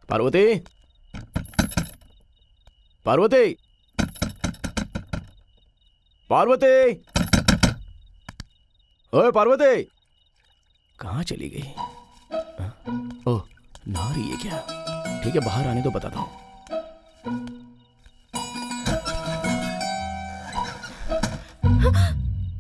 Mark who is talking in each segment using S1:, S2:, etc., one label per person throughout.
S1: पार्वती, पार्वती, पार्वती, ओए पार्वती, कहाँ चली गई? ओह, नहा रही है क्या? ठीक है, बाहर आने तो बताता हूँ।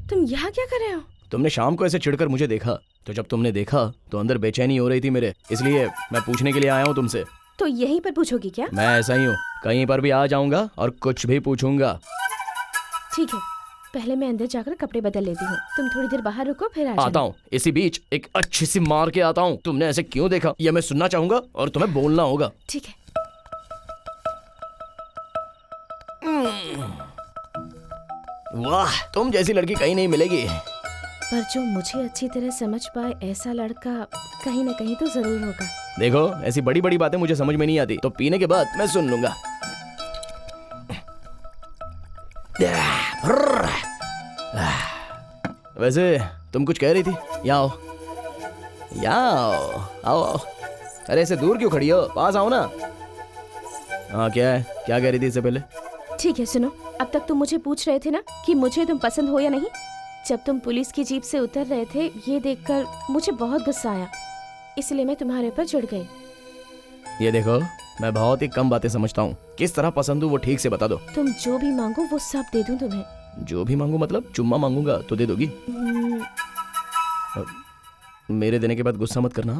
S2: तुम यहाँ क्या कर रहे हो?
S1: तुमने शाम को ऐसे चिढ़कर मुझे देखा, तो जब तुमने देखा तो अंदर बेचैनी हो रही थी मेरे, इसलिए मैं पूछने के लिए आया हूँ तुमसे।
S2: तो यहीं पर पूछोगी क्या?
S1: मैं ऐसा ही हूँ, कहीं पर भी आ जाऊंगा और कुछ भी पूछूंगा।
S2: ठीक है, पहले मैं अंदर जाकर कपड़े बदल लेती हूँ। तुम थोड़ी देर बाहर रुको, फिर
S1: आता हूँ। इसी बीच एक अच्छी सी मार के आता हूँ। तुमने ऐसे क्यों देखा, यह मैं सुनना चाहूंगा और तुम्हें बोलना होगा।
S2: ठीक है।
S1: वाह, तुम जैसी लड़की कहीं नहीं मिलेगी।
S2: पर जो मुझे अच्छी तरह समझ पाए ऐसा लड़का कहीं न कहीं तो जरूर होगा।
S1: देखो, ऐसी बड़ी बड़ी बातें मुझे समझ में नहीं आती, तो पीने के बाद मैं सुन लूंगा। वैसे तुम कुछ कह रही थी? यहाँ आओ, यहाँ आओ, आओ आओ। अरे ऐसे दूर क्यों खड़ी हो, पास आओ ना। हाँ, क्या है, क्या कह रही थी इससे पहले?
S2: ठीक है, सुनो। अब तक तुम मुझे पूछ रहे थे ना कि मुझे तुम पसंद हो या नहीं। जब तुम पुलिस की जीप से उतर रहे थे, ये देखकर मुझे बहुत गुस्सा आया, इसलिए मैं तुम्हारे ऊपर चिढ़ गई।
S1: ये देखो, मैं बहुत ही कम बातें समझता हूँ। किस तरह पसंद हूँ वो ठीक से बता दो।
S2: तुम जो भी मांगो वो सब दे दूं तुम्हें।
S1: जो भी मांगू मतलब? चुम्मा मांगूंगा तो दे दोगी? मेरे देने के बाद गुस्सा मत करना।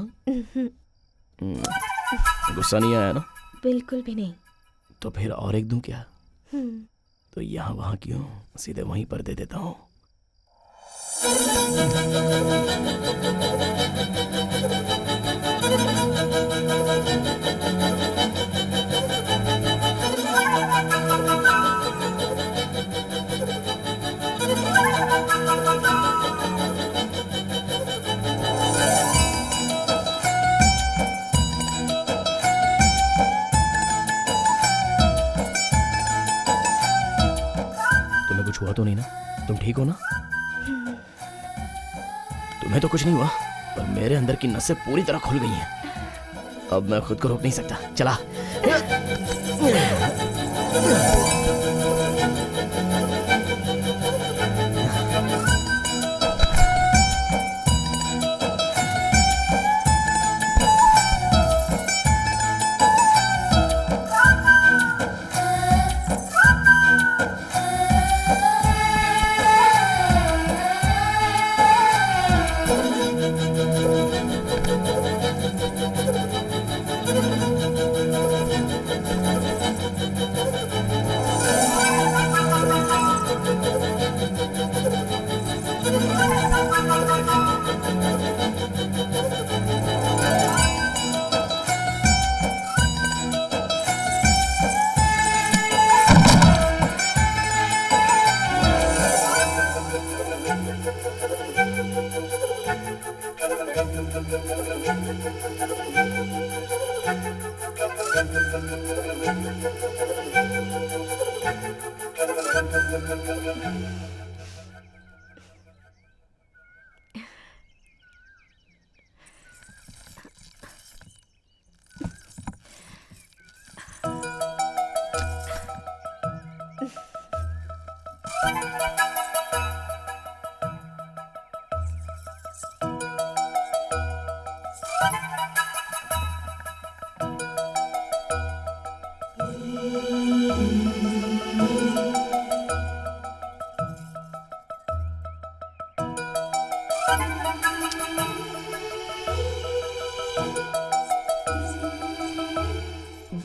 S1: गुस्सा नहीं आया ना?
S2: बिल्कुल भी नहीं।
S1: तो फिर और एक दूं क्या? तो यहाँ वहाँ क्यों, सीधे वहीं पर दे देता हूँ। तुम्हें कुछ हुआ तो नहीं ना? तुम ठीक हो ना? तुम्हें तो कुछ नहीं हुआ, पर मेरे अंदर की नसें पूरी तरह खुल गई हैं। अब मैं खुद को रोक नहीं सकता। चला।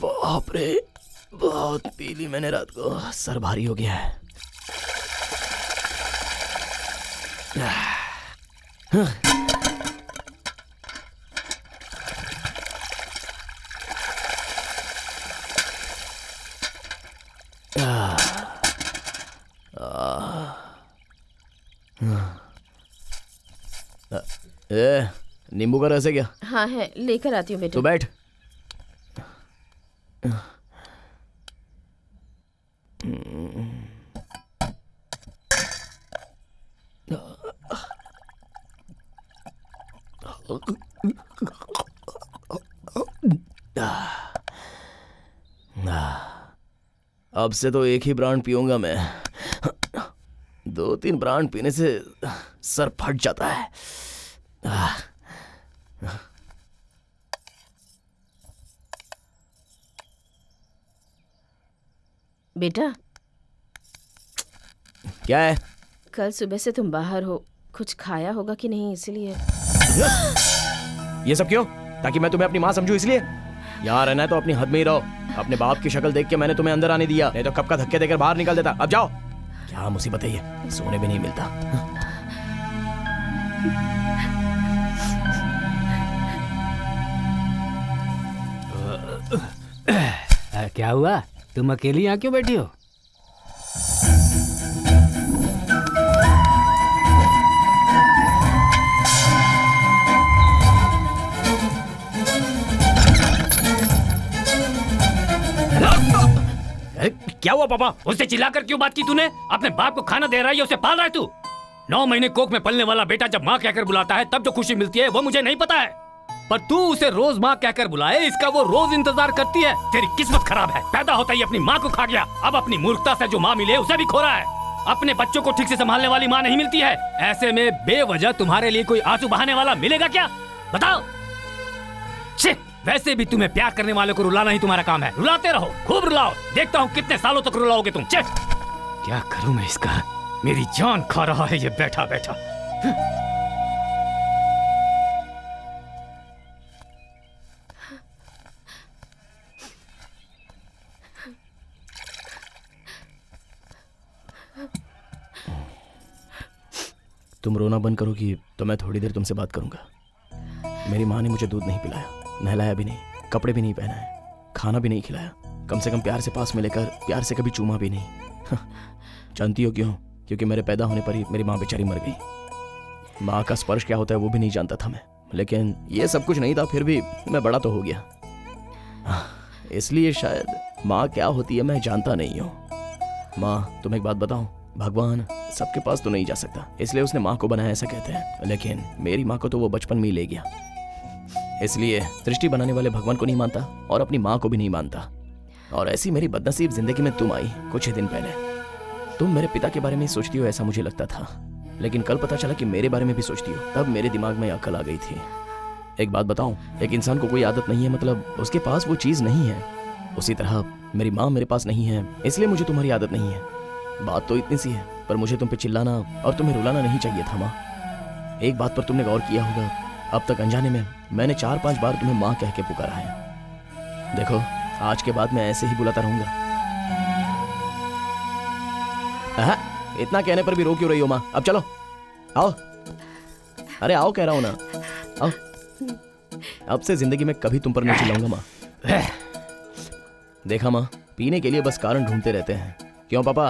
S1: बाप रे, बहुत पी ली मैंने रात को, सर भारी हो गया है। ए, नींबू का रस है क्या?
S2: हाँ है, लेकर आती हूँ बेटा।
S1: तो बैठ। अब से तो एक ही ब्रांड पीऊंगा मैं। 2-3 ब्रांड पीने से सर फट जाता है।
S2: बेटा,
S1: क्या है?
S2: कल सुबह से तुम बाहर हो, कुछ खाया होगा कि नहीं, इसलिए।
S1: ये सब क्यों? ताकि मैं तुम्हें अपनी माँ समझूं इसलिए? यहाँ रहना है तो अपनी हद में ही रहो। अपने बाप की शक्ल देख के मैंने तुम्हें अंदर आने दिया, नहीं तो कब का धक्के देकर बाहर निकल देता। अब जाओ। क्या मुसीबत है ये, सोने भी नहीं मिलता।
S3: क्या हुआ? तुम अकेली यहाँ क्यों बैठी हो?
S1: क्या हुआ पापा?
S3: उससे चिल्लाकर क्यों बात की तूने? अपने बाप को खाना दे रहा है या उसे पाल रहा है तू? 9 महीने कोख में पलने वाला बेटा जब माँ कहकर बुलाता है तब जो खुशी मिलती है वो मुझे नहीं पता है, पर तू उसे रोज माँ कहकर बुलाए इसका वो रोज इंतजार करती है। तेरी किस्मत खराब है, पैदा होता ही अपनी माँ को खा गया, अब अपनी मूर्खता से जो माँ मिले उसे भी खो रहा है। अपने बच्चों को ठीक से संभालने वाली माँ नहीं मिलती है, ऐसे में बेवजह तुम्हारे लिए कोई आंसू बहाने वाला मिलेगा क्या? बताओ। छे, वैसे भी तुम्हें प्यार करने वाले को रुलाना ही तुम्हारा काम है, रुलाते रहो, खूब रुलाओ, देखता हूँ कितने सालों तक रुलाओगे तुम। छे, क्या करूँ मैं इसका, मेरी जान खा रहा है ये बैठा बैठा।
S1: तुम रोना बंद करोगी तो मैं थोड़ी देर तुमसे बात करूंगा। मेरी माँ ने मुझे दूध नहीं पिलाया, नहलाया भी नहीं, कपड़े भी नहीं पहनाए, खाना भी नहीं खिलाया, कम से कम प्यार से पास में लेकर प्यार से कभी चूमा भी नहीं। जानती हो क्यों? क्योंकि मेरे पैदा होने पर ही मेरी माँ बेचारी मर गई। माँ का स्पर्श क्या होता है वो भी नहीं जानता था मैं, लेकिन ये सब कुछ नहीं था, फिर भी मैं बड़ा तो हो गया। इसलिए शायद माँ क्या होती है मैं जानता नहीं हूँ। माँ, तुम्हें एक बात बताऊं, भगवान सबके पास तो नहीं जा सकता, इसलिए उसने माँ को बनाया ऐसा कहते हैं, लेकिन मेरी माँ को तो वो बचपन में ही ले गया। इसलिए सृष्टि बनाने वाले भगवान को नहीं मानता और अपनी माँ को भी नहीं मानता। और ऐसी मेरी बदनसीब जिंदगी में तुम आई कुछ ही दिन पहले। तुम मेरे पिता के बारे में सोचती हो ऐसा मुझे लगता था, लेकिन कल पता चला कि मेरे बारे में भी सोचती हो, तब मेरे दिमाग में अकल आ गई थी। एक बात बताऊं, एक इंसान को कोई आदत नहीं है मतलब उसके पास वो चीज नहीं है, उसी तरह मेरी माँ मेरे पास नहीं है इसलिए मुझे तुम्हारी आदत नहीं है। बात तो इतनी सी है, पर मुझे तुम पे चिल्लाना और तुम्हें रुलाना नहीं चाहिए था। माँ, एक बात पर तुमने गौर किया होगा, अब तक अनजाने में मैंने 4-5 बार तुम्हें माँ कह के पुकारा है। देखो, आज के बाद मैं ऐसे ही बुलाता रहूंगा। इतना कहने पर भी रो क्यों रही हो माँ? अब चलो, आओ। अरे आओ कह रहा हूं ना, आओ। अब से जिंदगी में कभी तुम पर नहीं चिल्लाऊंगा माँ। देखा माँ, पीने के लिए बस कारण ढूंढते रहते हैं। क्यों पापा,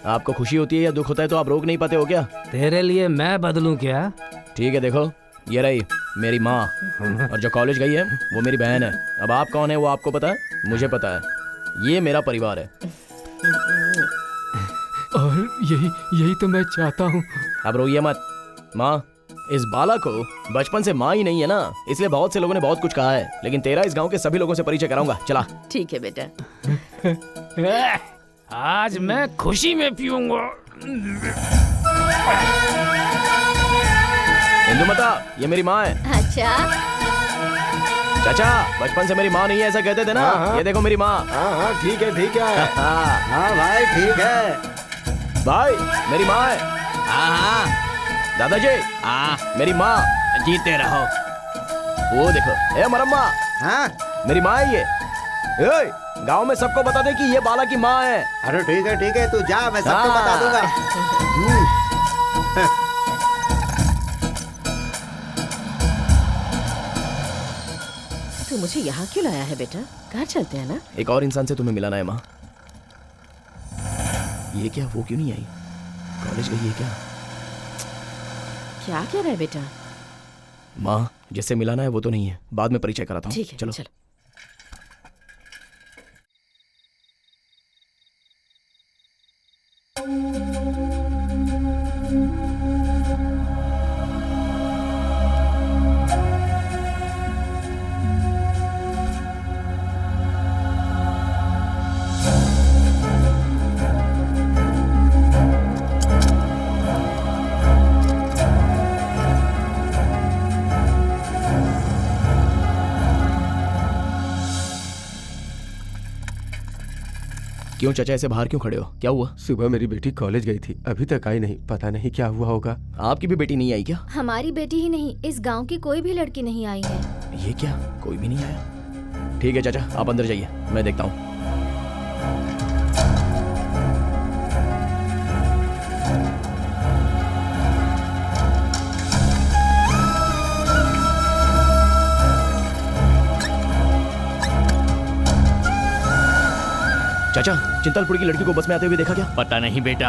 S1: आपको खुशी होती है या दुख होता है तो आप रोक नहीं पाते हो क्या?
S3: तेरे लिए मैं बदलूं क्या?
S1: ठीक है, देखो ये रही मेरी माँ, और जो कॉलेज गई है वो मेरी बहन है। अब आप कौन है वो आपको पता है, मुझे पता है। ये मेरा परिवार है।
S3: और यही तो मैं चाहता हूँ।
S1: अब रोइए मत माँ, इस बाला को बचपन से माँ ही नहीं है ना, इसलिए बहुत से लोगों ने बहुत कुछ कहा है, लेकिन तेरा इस गांव के सभी लोगों से परिचय कराऊंगा। चला।
S2: ठीक है बेटा।
S3: आज मैं खुशी में पीऊंगा।
S1: इंदुमता, ये मेरी माँ है।
S2: अच्छा
S1: चाचा, बचपन से मेरी माँ नहीं है ऐसा कहते थे ना।
S4: हाँ।
S1: ये देखो मेरी माँ।
S4: हाँ ठीक है ठीक है। हाँ भाई ठीक है।
S1: भाई मेरी माँ है।
S4: हाँ
S1: दादाजी, मेरी माँ।
S3: जीते रहो।
S1: वो देखो, ए मरम्मा,
S4: हाँ।
S1: मेरी माँ है ये। ए, गांव में सबको बता दे कि ये बाला की माँ है।
S4: अरे ठीक है तू जा, मैं सबको
S1: हाँ।
S4: बता दूंगा।
S2: तू मुझे यहाँ क्यों लाया है बेटा? घर चलते हैं ना।
S1: एक और इंसान से तुम्हें मिलाना है माँ। ये क्या, वो क्यों नहीं आई? कॉलेज गई है क्या?
S2: क्या कह रहा है बेटा?
S1: माँ, जिससे मिलाना है वो तो नहीं है, बाद में परिचय कराता हूँ।
S2: ठीक है,
S1: चलो।
S2: चलो।
S1: क्यों चाचा ऐसे बाहर क्यों खड़े हो? क्या हुआ?
S5: सुबह मेरी बेटी कॉलेज गई थी, अभी तक आई नहीं, पता नहीं क्या हुआ होगा।
S1: आपकी भी बेटी नहीं आई क्या?
S6: हमारी बेटी ही नहीं, इस गांव की कोई भी लड़की नहीं आई है।
S1: ये क्या, कोई भी नहीं आया? ठीक है चाचा, आप अंदर जाइए, मैं देखता हूँ। चाचा, चिंतलपुरी की लड़की को बस में आते हुए देखा क्या?
S3: पता नहीं बेटा।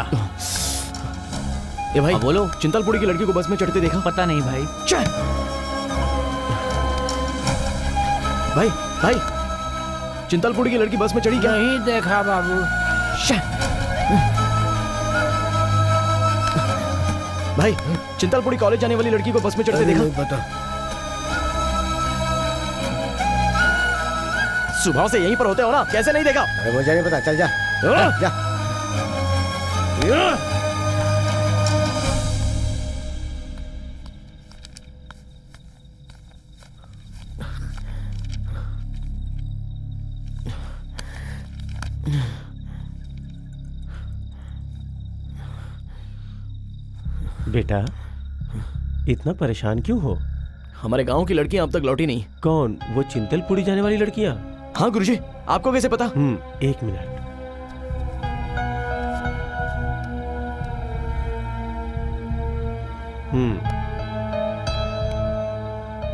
S1: ए भाई,
S3: बोलो।
S1: चिंतलपुरी की लड़की को बस में चढ़ते देखा?
S3: पता नहीं भाई।
S1: भाई भाई, चिंतलपुरी की लड़की बस में चढ़ी क्या?
S4: नहीं देखा बाबू।
S1: भाई, चिंतलपुरी कॉलेज जाने वाली लड़की को बस में चढ़ते देखा?
S4: नहीं पता।
S1: सुबह से यहीं पर होते हो ना, कैसे नहीं देखा?
S4: अरे मुझे नहीं पता, चल जा जा।
S5: बेटा, इतना परेशान क्यों हो?
S1: हमारे गांव की लड़कियां अब तक लौटी नहीं।
S5: कौन? वो चिंतलपुरी जाने वाली लड़कियां?
S1: हाँ गुरुजी, आपको कैसे पता?
S5: 1 मिनट।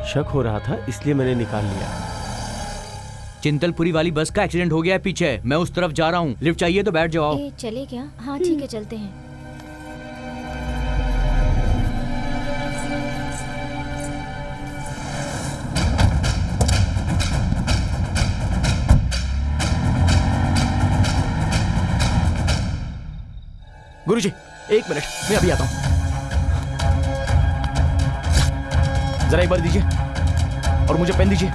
S5: शक हो रहा था, इसलिए मैंने निकाल लिया।
S7: चिंतलपुरी वाली बस का एक्सीडेंट हो गया है पीछे, मैं उस तरफ जा रहा हूँ, लिफ्ट चाहिए तो बैठ जाओ।
S6: चले क्या? हाँ ठीक है, चलते हैं।
S1: गुरुजी, 1 मिनट, मैं अभी आता हूं। जरा एक बार दीजिए और मुझे पेन दीजिए।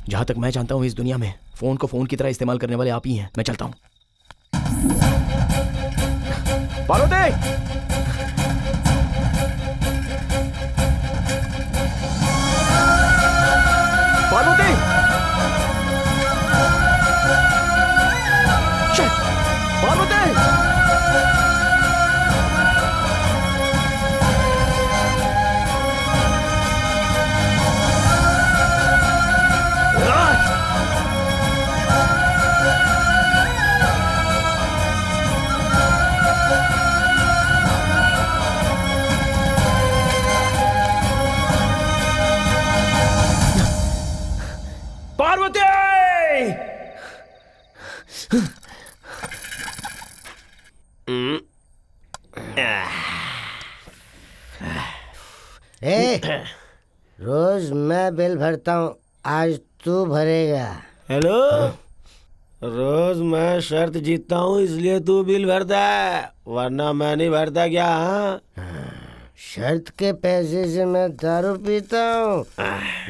S1: जहां तक मैं जानता हूं, इस दुनिया में फोन को फोन की तरह इस्तेमाल करने वाले आप ही हैं। मैं चलता हूं। पार्वती! पार्वती! पार्वती!
S4: रोज मैं बिल भरता हूँ, आज तू भरेगा।
S8: हेलो, रोज मैं शर्त जीतता हूँ इसलिए तू बिल भरता है, वरना मैं नहीं भरता क्या? हाँ,
S4: शर्त के पैसे से मैं दारू पीता हूँ,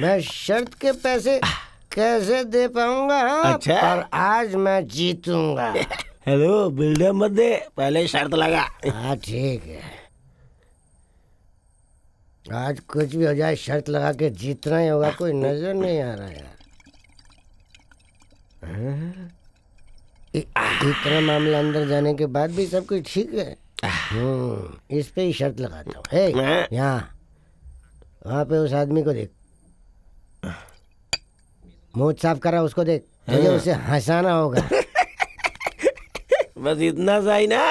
S4: मैं शर्त के पैसे कैसे दे पाऊंगा?
S8: अच्छा।
S4: पर आज मैं जीतूंगा।
S8: हेलो, बिल्डर मत दे, पहले शर्त लगा।
S4: हाँ ठीक है, आज कुछ भी हो जाए शर्त लगा के जीतना ही होगा। कोई नजर नहीं आ रहा यार। इतना मामला अंदर जाने के बाद भी सब कुछ ठीक है। इस पे ही शर्त लगाता हूँ। हे, यहाँ वहाँ पे उस आदमी को देख, मुंह साफ कर रहा, उसको देख, मुझे उसे हंसाना होगा।
S8: बस इतना सा ही ना।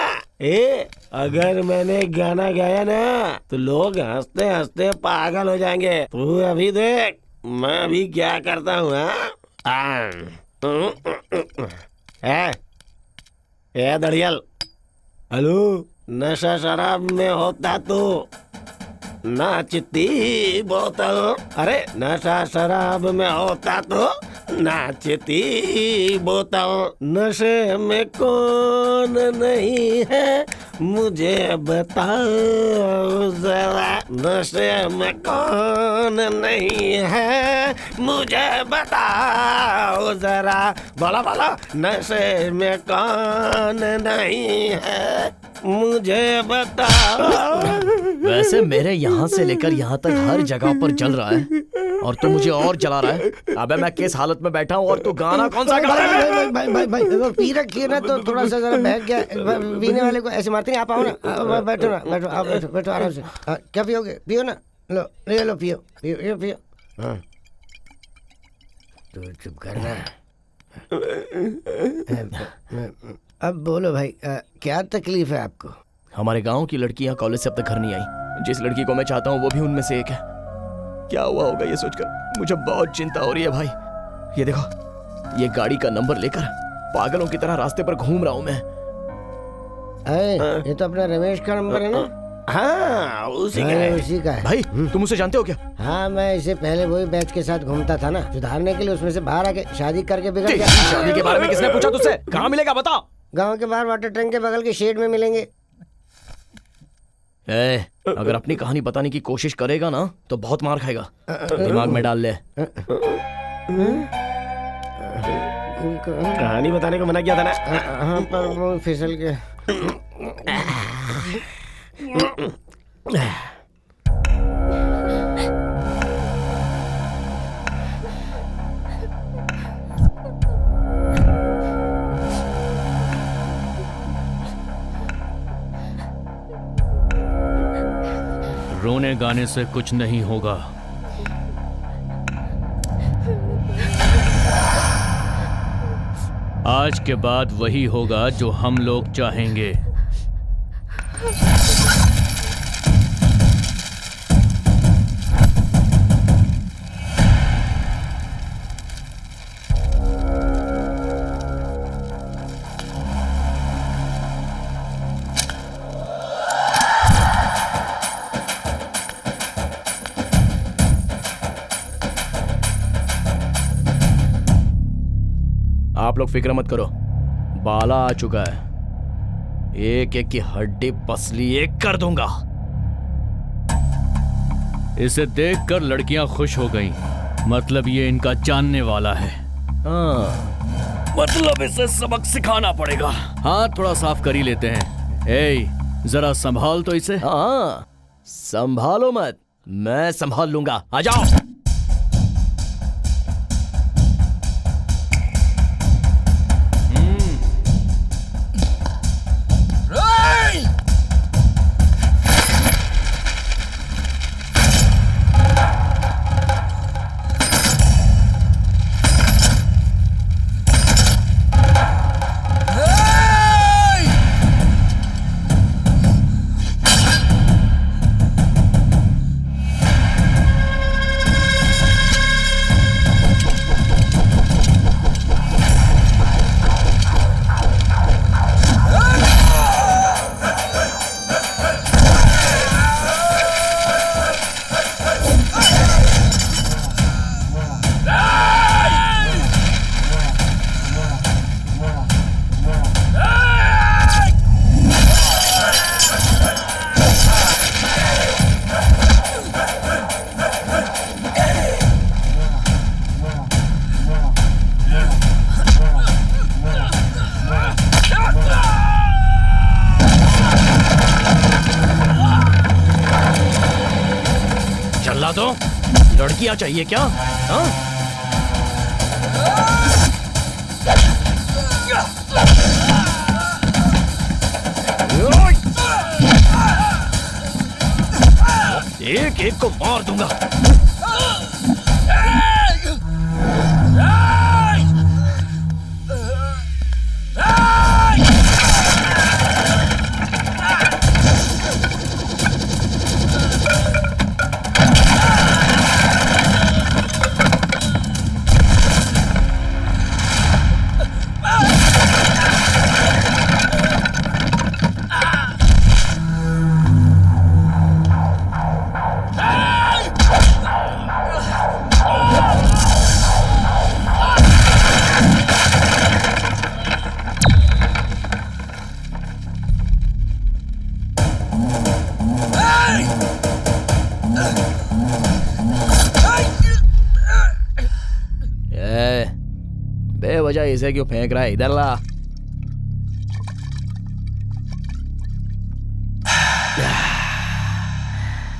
S8: अगर मैंने गाना गाया ना तो लोग हंसते हंसते पागल हो जाएंगे। तू अभी देख मैं अभी क्या करता हूँ। दड़ियल, हेलो, नशा शराब में होता तो नाचती बोतल, अरे नशा शराब में होता तो नाचती बोतल। नशे में कौन नहीं है मुझे बताओ जरा, नशे में कौन नहीं है मुझे बताओ जरा, बोला बोला, नशे में कौन नहीं है। मुझे बता।
S1: वैसे मेरे यहाँ से लेकर यहाँ तक हर जगह पर जल रहा है और तू मुझे और जला रहा है। अबे मैं किस हालत में बैठा हूँ और तू गाना कौन सा गा रहा है?
S4: भाई वो पी रखी है ना, तो थोड़ा सा जरा बहक गया। पीने वाले को ऐसे मारते नहीं। आप आओ ना, बैठो ना, बैठो, आप बैठो, बैठो आराम से। क्या पियोगे? पियो ना, लो ले लो, पियो पियो पियो। हाँ तो चुप करना। अब बोलो भाई, क्या तकलीफ है आपको?
S1: हमारे गांव की लड़कियां कॉलेज से अब तक घर नहीं आई। जिस लड़की को मैं चाहता हूँ वो भी उनमें से एक है। क्या हुआ होगा ये सोचकर मुझे बहुत चिंता हो रही है भाई। ये देखो, ये गाड़ी का नंबर लेकर पागलों की तरह रास्ते पर घूम रहा हूँ मैं।
S4: ये तो अपना रमेश का नंबर है ना?
S8: हाँ उसी का है।
S4: उसी का है
S1: भाई तुम उसे जानते हो क्या?
S4: हाँ, मैं इससे पहले वही बैच के साथ घूमता था ना, सुधारने के लिए। उसमें से बाहर आके शादी करके बिगड़ गया।
S1: शादी के बारे में किसने पूछा तुझसे? कहाँ मिलेगा बता?
S4: गांव के बाहर वाटर टैंक के बगल के शेड में मिलेंगे।
S1: अगर अपनी कहानी बताने की कोशिश करेगा ना तो बहुत मार खाएगा। दिमाग में डाल ले।
S8: कहानी बताने को मना किया था ना।
S4: हाँ, पर वो फिसल के।
S3: रोने गाने से कुछ नहीं होगा। आज के बाद वही होगा जो हम लोग चाहेंगे।
S1: आप लोग फिक्र मत करो, बाला आ चुका है। एक एक की हड्डी पसली एक कर दूंगा।
S3: इसे देखकर लड़कियां खुश हो गईं। मतलब ये इनका जानने वाला है।
S1: हाँ, मतलब इसे सबक सिखाना पड़ेगा।
S3: हाँ, थोड़ा साफ कर ही लेते हैं। ए, जरा संभाल तो इसे।
S1: हाँ, संभालो मत, मैं संभाल लूंगा। आ जाओ। चला दो, लड़कियां चाहिए क्या? हाँ? एक एक को मार दूंगा। बेवजह इसे क्यों फेंक रहा है? इधर ला।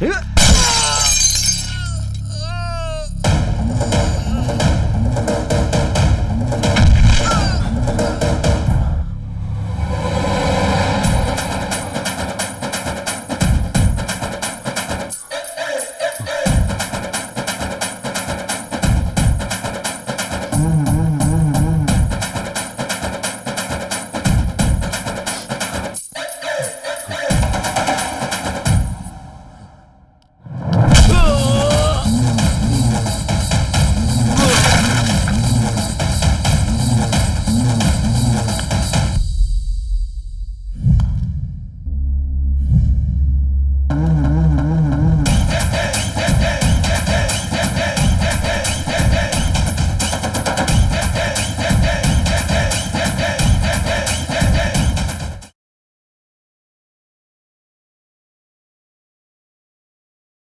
S5: हैं?